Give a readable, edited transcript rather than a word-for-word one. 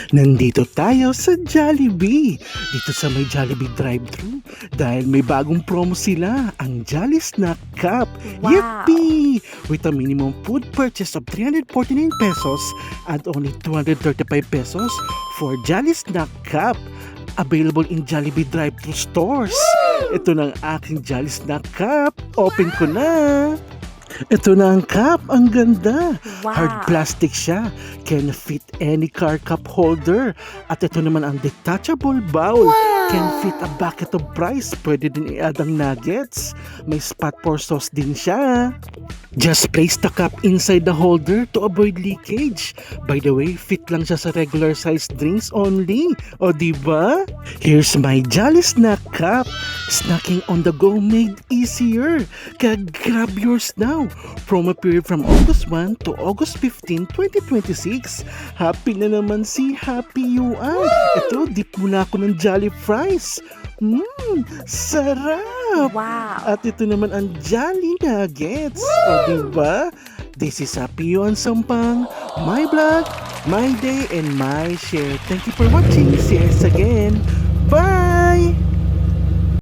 Nandito tayo sa Jollibee, dito sa may Jollibee drive-thru dahil may bagong promo sila, ang Jolly Snack Cup. Wow! Yippee! With a minimum food purchase of 349 pesos and only 235 pesos for Jolly Snack Cup. Available in Jollibee drive-thru stores. Ito na ang aking Jolly Snack Cup. Open ko na. Ito na ang cup, ang ganda. Wow. Hard plastic siya, can fit any car cup holder. At ito naman ang detachable bowl, can fit a bucket of rice. Pwede din i-add ang nuggets. May spot for sauce din siya. Just place the cup inside the holder to avoid leakage. By the way, fit lang siya sa regular size drinks only. O diba? Here's my Jolly Snack Cup. Snacking on the go made easier. Kaya grab yours now. Promo period from August 1 to August 15, 2026. Happy na naman si Happy Yuan. Ito, dip muna ako ng Jolly Fries. Sarap! Wow! At ito naman ang Jolly Nuggets. O diba? This is Happy Yuan Sampang. My vlog, my day, and my share. Thank you for watching. See you again. Bye!